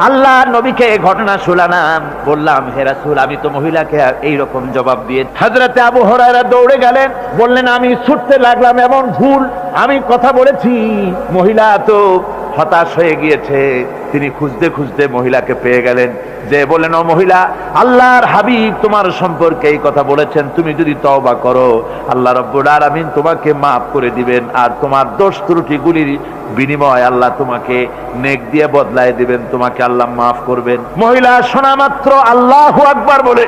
আল্লাহ নবীকে ঘটনা শোনালাম, বললাম হে রাসূল আমি তো মহিলাকে এইরকম জবাব দিয়ে। হযরত আবু হুরায়রা দৌড়ে গেলেন, বললেন আমি ছুটতে লাগলাম, এমন ভুল আমি কথা বলেছি। মহিলা তো হতাশ হয়ে গিয়েছে, তিনি খুঁজতে খুঁজতে মহিলাকে পেয়ে গেলেন, যে বললেন ও মহিলা, আল্লাহর হাবিব তোমার সম্পর্কে এই কথা বলেছেন, তুমি যদি তওবা করো আল্লাহ রাব্বুল আলামিন তোমাকে মাফ করে দিবেন, আর তোমার দোষ ত্রুটিগুলির বিনিময় আল্লাহ তোমাকে নেক দিয়ে বদলায় দিবেন, তোমাকে আল্লাহ মাফ করবেন। মহিলা শোনা মাত্র আল্লাহু আকবার বলে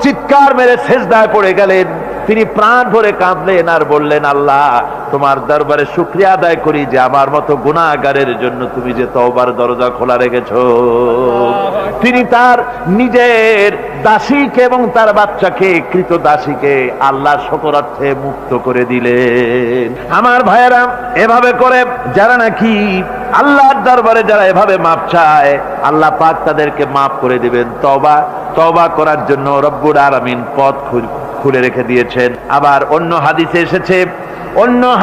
চিৎকার মেরে সিজদায় পড়ে গেলেন। তিনি প্রাণ ভরে কাঁদলেন আর বললেন আল্লাহ তোমার দরবারে শুকরিয়া আদায় করি যে আমার মতো গুনাহগারের জন্য তুমি যে তওবার দরজা খোলা রেখেছো। তিনি তার নিজের দাসীকে এবং তার বাচ্চাকে, কৃত দাসীকে আল্লাহর শকরার্থে মুক্ত করে দিলেন। আমার ভাইয়েরা, এভাবে করে যারা নাকি আল্লাহর দরবারে যারা এভাবে মাপ চায় আল্লাহ পাক তাদেরকে মাফ করে দিবেন। তওবা করার জন্য রব্বুল আলামিন পথ খুলে রেখে দিয়েছেন। আবার অন্য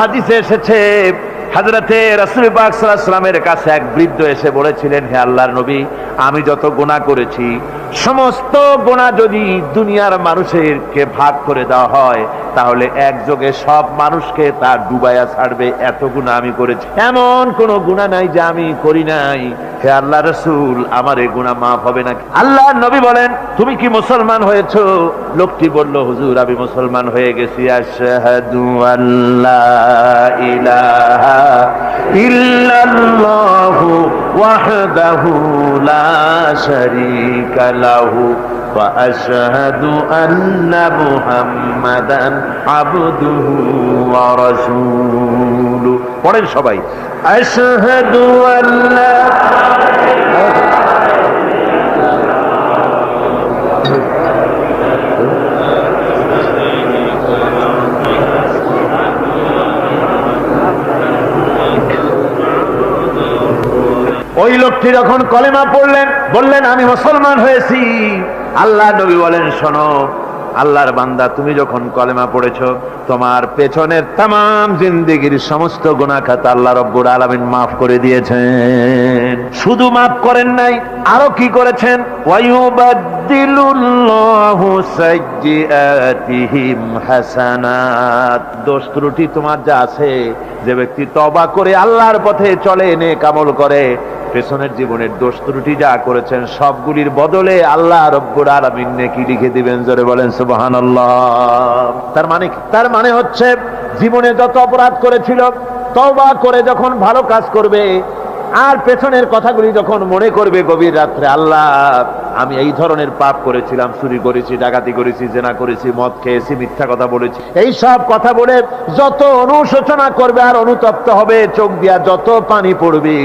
হাদিসে এসেছে হযরতে রাসূল পাক সাল্লাল্লাহু আলাইহি ওয়াসাল্লামের কাছে এক বৃদ্ধ এসে বলেছিলেন, হে আল্লাহর নবী আমি যত গুনাহ করেছি সমস্ত গুনাহ যদি দুনিয়ার মানুষেরকে ভাগ করে দেওয়া হয় তাহলে একযোগে সব মানুষকে তা ডুবাইয়া ছাড়বে, এত গুনাহ আমি করেছি, এমন কোন গুনাহ নাই যা আমি করি নাই। হে আল্লাহ রাসূল আমার এই গুনাহ মাফ হবে নাকি? আল্লাহর নবী বলেন তুমি কি মুসলমান হয়েছো? লোকটি বলল হুজুর আমি মুসলমান হয়ে গেছি। আশহাদু আল্লা ইলাহা ইল্লাল্লাহু ওয়াহদাহু লা শারীকা লাহু ওয়া আশহাদু আন্না মুহাম্মাদান আবদুহু ওয়া রাসূলুহু। পড়েন সবাই, আশহাদু আল্লা ওই লোকটি যখন কলেমা পড়লেন বললেন আমি মুসলমান হয়েছি। আল্লাহ নবী বলেন শোনো আল্লাহর বান্দা তুমি যখন কলেমা পড়েছো তোমার পেছনের তামাম জিন্দেগির সমস্ত গুনাহ খাতা আল্লাহ রাব্বুল আলামিন মাফ করে দিয়েছেন। শুধু মাফ করেন নাই, আরো কি করেছেন? ওয়ায়ুবাদদিলুল্লাহু সাইয়্যাতিহিম হাসানাত। দোষ ত্রুটি তোমার যা আছে, যে ব্যক্তি তওবা করে আল্লাহর পথে চলে, নেক আমল করে, পেছনের জীবনের দোষ ত্রুটি যা করেছেন সবগুলির বদলে আল্লাহ রব্বুল আলামিন নেকি লিখে দিবেন। জোরে বলেন সুবহানাল্লাহ। তার মানে হচ্ছে জীবনে যত অপরাধ করেছিল তওবা করে যখন ভালো কাজ করবে আর পেছনের কথাগুলি যখন মনে করবে গভীর রাত্রে, আল্লাহ আমি এই ধরনের পাপ করেছিলাম, চুরি করেছি, ডাকাতি করেছি, জেনা করেছি, মদ খেয়েছি, মিথ্যা কথা বলেছি, এই সব কথা বলে যত অনুশোচনা করবে আর অনুতপ্ত হবে, চোখ দিয়া যত পানি পড়বে,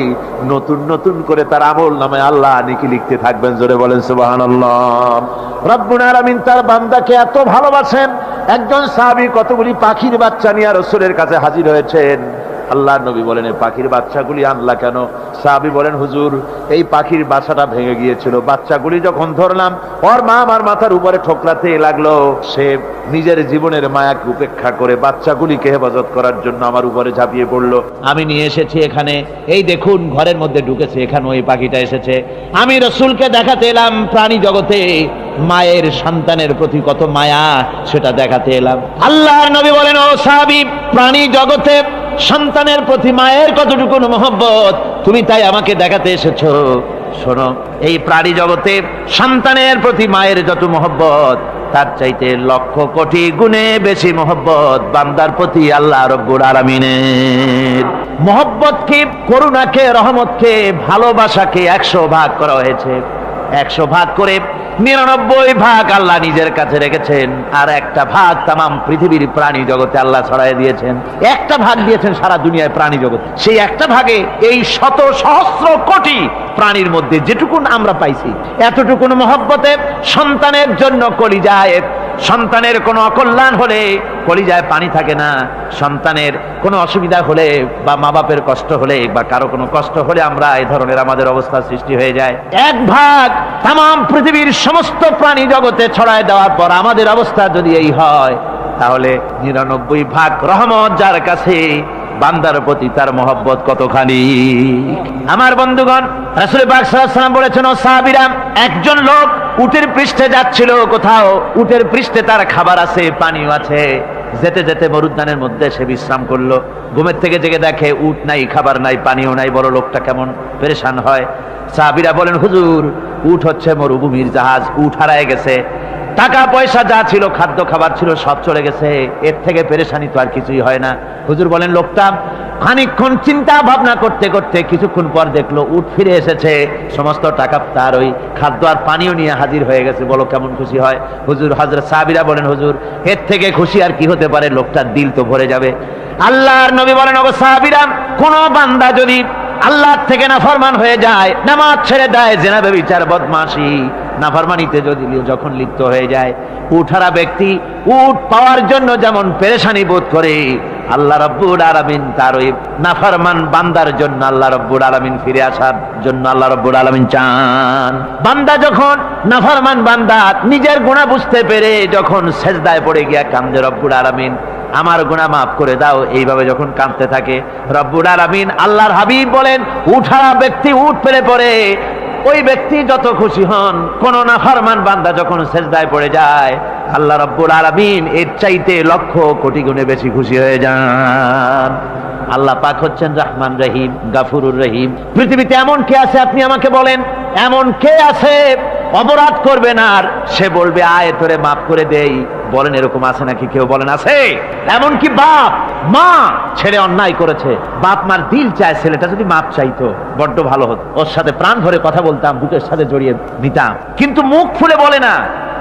নতুন নতুন করে তার আমল নামে আল্লাহ নেকি লিখতে থাকবেন। জোরে বলেন সুবহানাল্লাহ। রব্বুল আলামিন তার বান্দাকে এত ভালোবাসেন, একজন সাহাবী কতগুলি পাখির বাচ্চা নিয়ে রাসূলের কাছে হাজির হয়েছেন। আল্লাহ নবী বলেন এই পাখির বাচ্চাগুলি আনলা কেন? সাহাবী বলেন হুজুর এই পাখির বাসাটা ভেঙে গিয়েছিল, বাচ্চাগুলি যখন ধরলাম ওর মা আমার মাথার উপরে ঠোকরাতে লাগলো, সে নিজের জীবনের মায়াকে উপেক্ষা করে বাচ্চাগুলিকে হেফাজত করার জন্য আমার উপরে ঝাঁপিয়ে পড়লো। আমি নিয়ে এসেছি এখানে, এই দেখুন ঘরের মধ্যে ঢুকেছে, এখানে ওই পাখিটা এসেছে। আমি রাসূলকে দেখাতে এলাম প্রাণী জগতে মায়ের সন্তানের প্রতি কত মায়া সেটা দেখাতে এলাম। আল্লাহর নবী বলেন, ও সাহাবী, প্রাণী জগতে সন্তানের প্রতি মায়ের কতটুকু মহব্বত তুমি তাই আমাকে দেখাতে এসেছো। শোনো, এই প্রাণী জগতে সন্তানের প্রতি মায়ের যত মহব্বত তার চাইতে লক্ষ কোটি গুণে বেশি মহব্বত বান্দার প্রতি আল্লাহ রব্বুল আলামিনের। মহব্বতকে, করুণাকে, রহমতকে, ভালোবাসাকে 100 ভাগ করা হয়েছে। 100 ভাগ করে 99 ভাগ আল্লাহ নিজের কাছে রেখেছেন, আর একটা ভাগ তামাম পৃথিবীর প্রাণী জগতে আল্লাহ ছড়াই দিয়েছেন। একটা ভাগ দিয়েছেন সারা দুনিয়ায় প্রাণী জগতে। সেই একটা ভাগে এই শত সহস্র কোটি প্রাণীর মধ্যে যেটুকুন আমরা পাইছি, এতটুকুন মহব্বতে সন্তানের জন্য কলিজায়, সন্তানের কোনো অকল্যাণ হলে কলিজায় পানি থাকে না। সন্তানের কোনো অসুবিধা হলে বা মা বাপের কষ্ট হলে বা কারো কোনো কষ্ট হলে আমরা এই ধরনের আমাদের অবস্থা সৃষ্টি হয়ে যায়। এক ভাগ তামাম পৃথিবীর সমস্ত প্রাণী জগতে ছড়ায় দেওয়ার পর আমাদের অবস্থা যদি এই হয়, তাহলে 99 ভাগ রহমত যার কাছে, বান্দার প্রতি তার মহব্বত কতখানি। আমার বন্ধুগণ, রাসূল পাক সাল্লাল্লাহু আলাইহি ওয়াসাল্লাম বলেছেন, ও সাহাবীরা, একজন লোক উটের পৃষ্ঠে যাচ্ছিল কোথাও, উটের পৃষ্ঠে তার খাবার আছে, পানিও আছে। যেতে যেতে মরুদ্যানের মধ্যে সে বিশ্রাম করলো। ঘুমের থেকে জেগে দেখে উট নাই, খাবার নাই, পানিও নাই। বড় লোকটা কেমন পেরেশান হয়। সাহাবীরা বলেন, হুজুর, উট হচ্ছে মরুভূমির জাহাজ, উট হারায় গেছে, টাকা পয়সা যা ছিল, খাদ্য খাবার ছিল, সব চলে গেছে, এর থেকে পেরেশানি তো আর কিছুই হয় না। হুজুর বলেন, লোকটা খানিকক্ষণ চিন্তা ভাবনা করতে করতে কিছুক্ষণ পর দেখলো উট ফিরে এসেছে, সমস্ত টাকা তার ওই খাদ্য আর পানিও নিয়ে হাজির হয়ে গেছে। বলো কেমন খুশি হয়। হুজুর, হযরত সাহাবীরা বলেন, হুজুর, এর থেকে খুশি আর কি হতে পারে, লোকটার দিল তো ভরে যাবে। আল্লাহর নবী বলেন, ওগো সাহাবীরা, কোন বান্দা যদি আল্লাহর থেকে নাফরমান হয়ে যায়, নামাজ ছেড়ে দেয়, জিনা ব্যভিচার বদমাশি নাফরমানিতে যদি যখন লিপ্ত হয়ে যায়, উঠারা ব্যক্তি উট পাওয়ার জন্য যেমন পেরেশানি বোধ করে, আল্লাহ রাব্বুল আলামিন তার ওই নাফরমান বান্দার জন্য, আল্লাহ রাব্বুল আলামিন ফিরে আসার জন্য আল্লাহ রাব্বুল আলামিন চান। বান্দা যখন, নাফরমান বান্দা নিজের গুনাহ বুঝতে পেরে যখন সেজদায় পড়ে গিয়া কান্দে, রব্বুল আলামিন আমার গুনাহ মাফ করে দাও, এইভাবে যখন কাঁদতে থাকে, রব্বুল আলামিন, আল্লাহর হাবিব বলেন, উঠারা ব্যক্তি উঠ ফেলে পড়ে, ওই ব্যক্তি যত খুশি হন। কোন নাফরমান বান্দা যখন সেজদায় পড়ে যায়, আল্লাহ রাব্বুল আলামিন এর চাইতে লক্ষ কোটি গুণে বেশি খুশি হয়ে যান। আল্লাহ পাক হচ্ছেন রহমান রহিম, গাফুরুর রহিম। পৃথিবীতে এমন কে আছে আপনি আমাকে বলেন, এমন কে আছে অপরাধ করবে না আর সে বলবে আয় তোরে মাফ করে দেই? বলেন, এরকম আছে নাকি? কেউ বলেন আছে? এমন কি বাপ মা ছেলে অন্যায় করেছে, বাপ মার দিল চায় ছেলেটা যদি মাপ চাইতো, বড্ড ভালো হতো, ওর সাথে প্রাণ ভরে কথা বলতাম, বুকের সাথে জড়িয়ে নিতাম। কিন্তু মুখ খুলে বলে না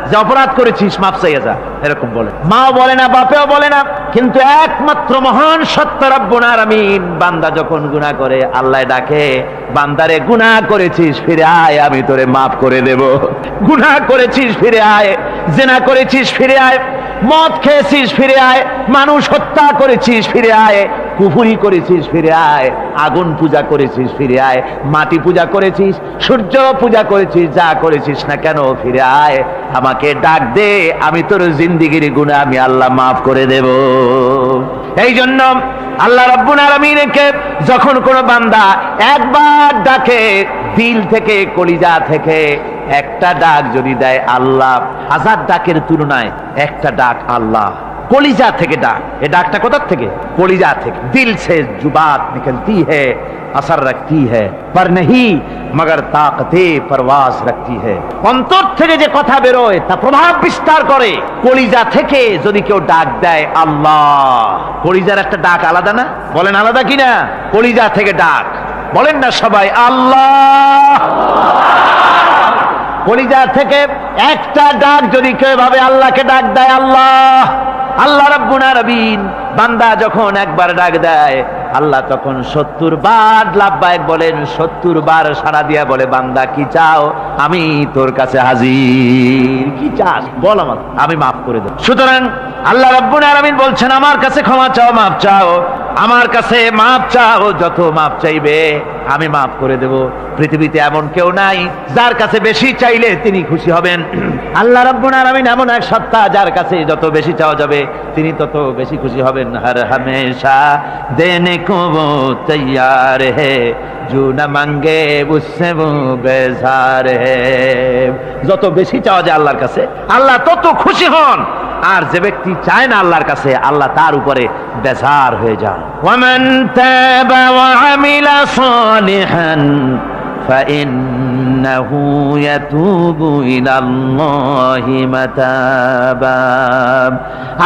যে অপরাধ করেছিস, মাপ চাইয়া যা, এরকম বলে। মাও বলে না, বাপেও বলে না। কিন্তু একমাত্র মহান সত্য রব্বুল আলামিন, বান্দা যখন গুনাহ করে, আল্লাহ ডাকে, বান্দারে গুনাহ করেছিস ফিরে আয়, আমি তোরে মাফ করে দেব। গুনাহ করেছিস ফিরে আয়, জিনা করেছিস ফিরে আয়, মদ খেয়েছিস ফিরে আয়, মানুষ হত্যা করেছিস ফিরে আয়, কুফরি করেছিস ফিরে আয়, আগুন পূজা করেছিস ফিরে আয়, মাটি পূজা করেছিস, সূর্য পূজা করেছিস, যা করেছিস না কেন ফিরে আয়, আমাকে ডাক দে, আমি তোর জিন্দেগির গুনাহ আমি আল্লাহ মাফ করে দেব। এই জন্য আল্লাহ রাব্বুল আলামিনকে যখন কোন বান্দা একবার ডাকে, দিল থেকে, কলিজা থেকে একটা ডাক যদি দেয়, আল্লাহ 1000 ডাকের তুলনায় একটা ডাক আল্লাহ কলিজা থেকে ডাক। এই ডাকটা কোথা থেকে? কলিজা থেকে। দিল সে जुबात निकलती है, असर रखती है, पर नहीं मगर ताकते परवाज रखती है। অন্তর থেকে যে কথা বেরোয় তা প্রভাব বিস্তার করে। কলিজা থেকে যদি কেউ ডাক দেয় আল্লাহ, কলিজার একটা ডাক আলাদা না? বলেন আলাদা কিনা? কলিজা থেকে ডাক, বলেন না সবাই আল্লাহ। কলিজা থেকে একটা ডাক যদি কেউ ভাবে আল্লাহকে ডাক দেয় আল্লাহ, আল্লাহ রাব্বুল আলামিন, বান্দা যখন একবার ডাক দেয়, আল্লাহ তখন 70 বার লাব্বাইক বলেন, 70 বার সাড়া দিয়া বলে, বান্দা কি চাও, আমি তোর কাছে হাজির। কি চাস বল, আমাকে আমি মাফ করে দেব। সুতরাং আল্লাহ রাব্বুল আলামিন বলছেন, আমার কাছে ক্ষমা চাও, মাফ চাও, আমার কাছে মাপ চাও, যত মাপ চাইবে আমি মাফ করে দেব। পৃথিবীতে এমন কেউ নাই যার কাছে বেশি চাইলে তিনি খুশি হবেন। আল্লাহ রাব্বুল আলামিন এমন এক সত্তা যার কাছে যত বেশি চাওয়া যাবে তিনি তত বেশি খুশি হবেন। হর হামেশা দেনে কো वो तैयार है जो न मांगे उससे वो बेजार है। যত বেশি চাওয়া যায় আল্লাহর কাছে আল্লাহ তত খুশি হন, আর যে ব্যক্তি চায় না আল্লাহর কাছে আল্লাহ তার উপরে বেজার হয়ে যান। ওয়ামান তাবা ওয়া আমিলা সালিহান ফাইন্নাহু ইয়াতুবু ইলাল্লাহি মাতাবা।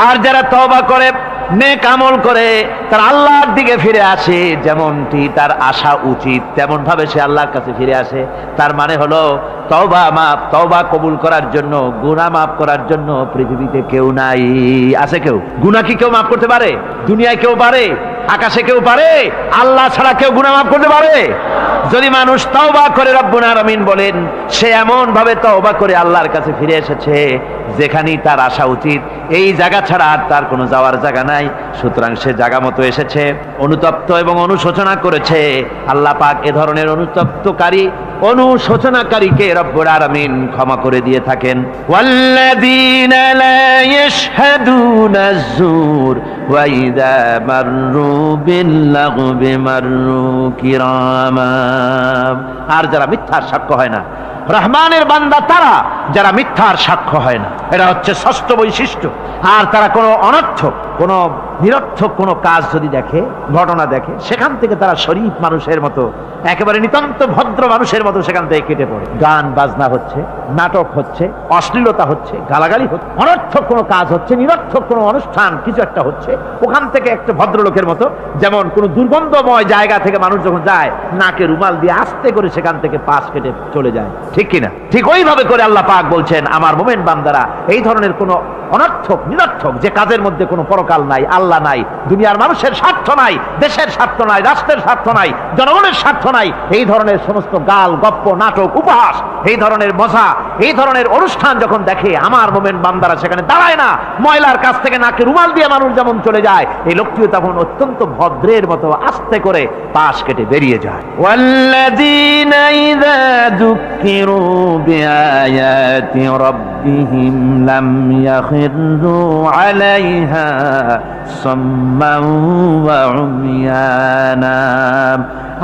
আর যারা তওবা করে, নেক আমল করে, তার আল্লাহর দিকে ফিরে আসে, যেমনটি তার আশা উচিত তেমন ভাবে সে আল্লাহর কাছে ফিরে আসে, তার মানে হলো তওবা মাফ, তওবা কবুল করার জন্য, গুনাহ মাফ করার জন্য পৃথিবীতে কেউ নাই। আছে কেউ? গুনাহ কি কেউ মাফ করতে পারে? দুনিয়ায় কেউ পারে? আকাশে কেউ পারে? আল্লাহ ছাড়া কেউ গুনাহ মাফ করতে পারে? যদি মানুষ তওবা করে, রব্বুল আলামিন বলেন সে এমন ভাবে তওবা করে আল্লাহর কাছে ফিরে এসেছে যেখানেই তার আসা উচিত, এই জায়গা ছাড়া আর তার কোনো যাওয়ার জায়গা নাই। সুতরাং সে জায়গা মতো এসেছে, অনুতপ্ত এবং অনুশোচনা করেছে। আল্লাহ পাক এ ধরনের অনুতপ্তকারী, অনুশোচনাকারীকে রব্বুল আলামিন ক্ষমা করে দিয়ে থাকেন। ওয়াল্লাযীনা লা ইয়াশহাদুনা আয-যুর ওয়া ইযা মাররু বিল-লাগবি মাররু কিরামা। আর যারা মিথ্যার সাক্ষ্য হয় না, রহমানের বান্দা তারা যারা মিথ্যার সাক্ষ্য হয় না, এটা হচ্ছে ষষ্ঠ বৈশিষ্ট্য। আর তারা কোনো অনর্থক, কোনো নিরর্থক কোনো কাজ যদি দেখে, ঘটনা দেখে, সেখান থেকে তারা শরীফ মানুষের মতো, একেবারে নিতান্ত ভদ্র মানুষের মতো সেখান থেকে কেটে পড়ে। গান বাজনা হচ্ছে, নাটক হচ্ছে, অশ্লীলতা হচ্ছে, গালাগালি হচ্ছে, অনর্থক কোনো কাজ হচ্ছে, নিরর্থক কোনো অনুষ্ঠান কিছু একটা হচ্ছে, ওখান থেকে একটা ভদ্রলোকের মতো, যেমন কোনো দুর্গন্ধময় জায়গা থেকে মানুষ যখন যায় নাকে রুমাল দিয়ে আস্তে করে সেখান থেকে পাশ কেটে চলে যায়, ঠিক কিনা? ঠিক ওইভাবে করে আল্লাহ পাক বলছেন আমার মুমিন বান্দারা এই ধরনের কোনো অনর্থক, নিরর্থক যে কাজের মধ্যে কোনো পরকাল নাই, আল্লাহ নাই, দুনিয়ার মানুষের স্বার্থ নাই, দেশের স্বার্থ নাই, রাষ্ট্রের স্বার্থ নাই, জনগণের স্বার্থ নাই, এই ধরনের সমস্ত গাল গপ্প, নাটক, উপহাস, এই ধরনের মজা, এই ধরনের অনুষ্ঠান যখন দেখে আমার মুমিন বান্দারা সেখানে দাঁড়ায় না। ময়লার কাছ থেকে নাকে রুমাল দিয়ে মানুষ যেমন চলে যায়, এই লোকটিও তখন অত্যন্ত ভদ্রের মতো আস্তে করে পাশ কেটে বেরিয়ে যায়। ওয়াল্লাযীনা ইযা যুক্কিরু বিআয়াতি রাব্বিহিম লাম ইয়াখিরু আলাইহা সাম্মান ওয়া উমিয়ানা।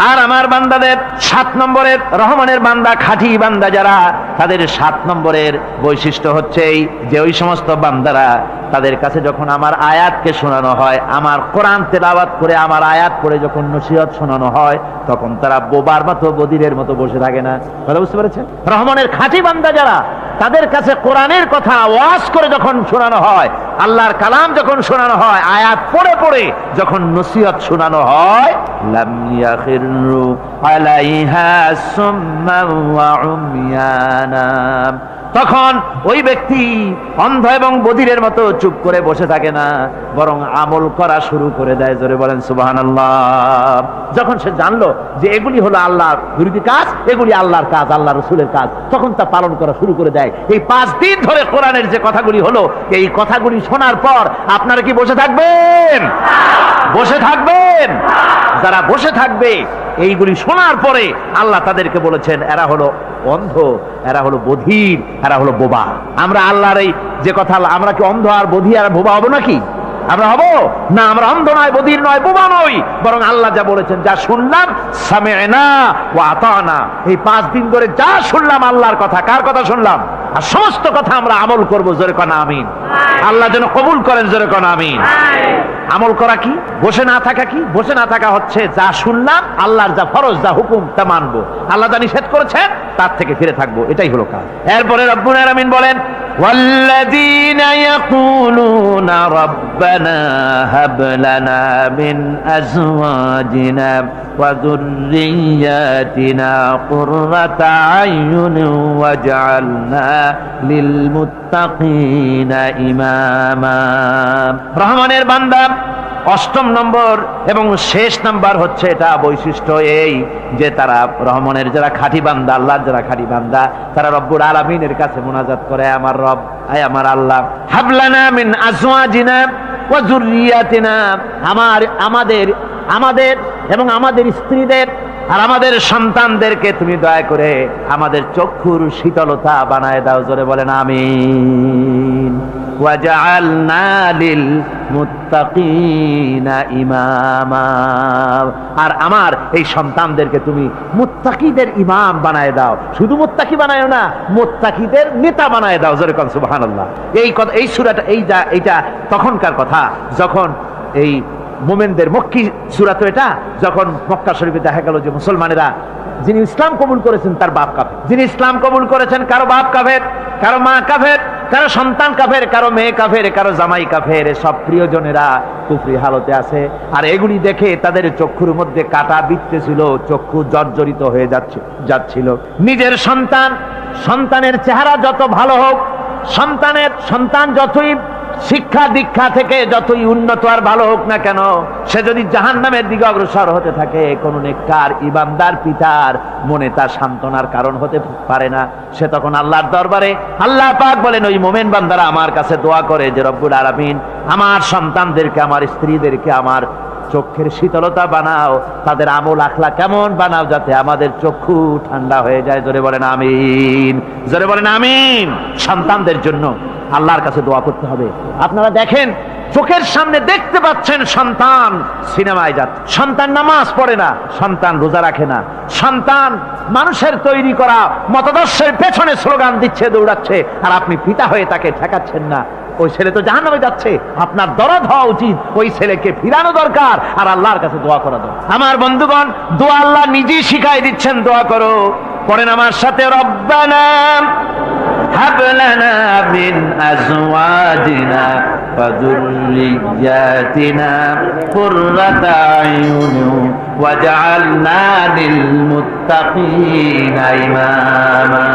আর আমার বান্দাদের 7 নম্বরের, রহমানের বান্দা, খাঁটি বান্দা যারা, তাদের 7 নম্বরের বৈশিষ্ট্য হচ্ছে এই যে ওই সমস্ত বান্দারা তাদের কাছে যখন আমার আয়াতকে শোনানো হয়, আমার কোরআন তেলাওয়াত করে আমার আয়াত পড়ে যখন নসিহত শোনানো হয়, তখন তারা বোবার মতো, বদিরের মতো বসে থাকে না। কথা বুঝতে পেরেছেন? রহমানের খাঁটি বান্দা যারা, তাদের কাছে কোরআনের কথা ওয়াজ করে যখন শোনানো হয়, আল্লাহর কালাম যখন শোনানো হয়, আয়াত পড়ে পড়ে যখন নসিহত শোনানো হয়, লাম ইয়াখিরু আলাইহা সুম্মান ওয়া উমিয়ানা, তখন ওই ব্যক্তি অন্ধ এবং বধিরের মতো চুপ করে বসে থাকে না, বরং আমল করা শুরু করে দেয়। জোরে বলেন সুবহানাল্লাহ। যখন সে জানলো যে এগুলি হলো আল্লাহর বিরোধী কাজ, এগুলি আল্লাহর কাজ, আল্লাহ রসুলের কাজ, তখন তা পালন করা শুরু করে দেয়। এই 5 দিন ধরে কোরআনের যে কথাগুলি হলো, এই কথাগুলি শোনার পর আপনারা কি বসে থাকবেন? বসে থাকবেন? যারা বসে থাকবে এইগুলি শোনার পরে আল্লাহ তাদেরকে বলেছেন এরা হলো অন্ধ, এরা হলো বধির, এরা হলো বোবা। আমরা আল্লাহর এই যে কথা, আমরা কি অন্ধ আর বধির আর বোবা হবো নাকি? আমরা হবো না। আমরা অন্ধ নয়, বধির নয়, বোবা নই, বরং আল্লাহ যা বলেছেন, যা শুনলাম সামি'না ওয়া আতা'না, এই 5 দিন ধরে যা শুনলাম আল্লাহর কথা, কার কথা শুনলাম? আর সমস্ত কথা আমরা আমল করবো। জোরে কোন আমিন। আল্লাহ যেন কবুল করেন। জোরে কোন আমিন। আমল করা কি? বসে না থাকা কি? বসে না থাকা হচ্ছে যা শুনলাম, আল্লাহর যা ফরজ, যা হুকুম, তা মানবো। আল্লাহ যা নিষেধ করেছেন তার থেকে ফিরে থাকবো, এটাই হলো কাজ। এরপরে রব্বুল আলামিন বলেন والذين يقولون ربنا هب لنا من أزواجنا وذرياتنا قرة أعين واجعلنا للمتقين إماما। রহমানের বান্দা 8ম নম্বর এবং শেষ নাম্বার হচ্ছে এটা বৈশিষ্ট্য এই যে তারা রহমানের যারা খাঁটি বান্দা, আল্লাহর যারা খাঁটি বান্দা, তারা রব্বুল আলামিনের কাছে মুনাজাত করে, আমার রব, আয় আমার আল্লাহ, হাবলানা মিন আজওয়াজিনা, ওয়া যুররিয়াতিনা, আমাদের এবং আমাদের স্ত্রীদের আর আমাদের সন্তানদেরকে তুমি দয়া করে আমাদের চক্ষুর শীতলতা বানায় দাও। জোরে বলেন আমিন। ওয়াজআলনা লিল মুত্তাকিনা ইমামা, আর আমার এই সন্তানদেরকে তুমি মুত্তাকিদের ইমাম বানায় দাও। শুধু মুত্তাকি বানায়ও না, মুত্তাকিদের নেতা বানায় দাও। জোরে কোন সুবহানাল্লাহ। এই সূরাটা এইটা তখনকার কথা যখন এই মোমেনদের মক্কি সূরা তো এটা, যখন মক্কা শরীফে দেখা গেল যে মুসলমানেরা, যিনি ইসলাম কবুল করেছেন তার বাপ কাফের, যিনি ইসলাম কবুল করেছেন কারো বাপ কাফের, কারো মা কাফের, কারো সন্তান কাফের, কারো মেয়ে কাফের, কারো জামাই কাফের, সব প্রিয়জনেরা কুফরি হালতে আছে। আর এগুলি দেখে তাদের চক্ষুর মধ্যে কাটা বিঁধতেছিল, চক্ষু জর্জরিত হয়ে যাচ্ছিল। নিজের সন্তানের চেহারা যত ভালো হোক, সন্তান যতই শিক্ষা দীক্ষা থেকে যতই উন্নত আর ভালো হোক না কেন, সে যদি জাহান্নামের দিকে অগ্রসর হতে থাকে, কোন নেককার ইমানদার পিতার মনে তা সান্ত্বনার কারণ হতে পারে না। সে তখন আল্লাহর দরবারে, আল্লাহ পাক বলেন ওই মোমেন বান্দারা আমার কাছে দোয়া করে যে রব্বুল আলামিন আমার সন্তানদেরকে, আমার স্ত্রীদেরকে আমার চোখের শীতলতা বানাও, তাদের আমল আখলা কেমন বানাও, যাতে আমাদের চক্ষু ঠান্ডা হয়ে যায়। জোরে বলেন আমিন, জোরে বলেন আমিন। সন্তানদের জন্য আল্লাহর কাছে দোয়া করতে হবে। আপনারা দেখেন, চোখের সামনে দেখতে পাচ্ছেন সন্তান সিনেমায় যাচ্ছে, সন্তান নামাজ পড়ে না, সন্তান রোজা রাখে না, সন্তান মানুষের তৈরি করা মতাদর্শের পেছনে স্লোগান দিচ্ছে, দৌড়াচ্ছে, আর আপনি পিতা হয়ে তাকে ঠেকাচ্ছেন না। ওই ছেলে তো জাহান্নামে যাচ্ছে, আপনার দরদ হওয়া উচিত, ওই ছেলেকে ফিরানো দরকার আর আল্লাহর কাছে দোয়া করা দরকার। আমার বন্ধুগণ, দোয়া আল্লাহ নিজেই শিখাই দিচ্ছেন, দোয়া করো। পড়েন আমার সাথে, রব্বানা হাব লানা মিন আজওয়াজিনা ওয়া যুররিয়াতিনা কুররাতা আয়ুন ওয়াজআলনা লিল মুত্তাকিনা ইমামা।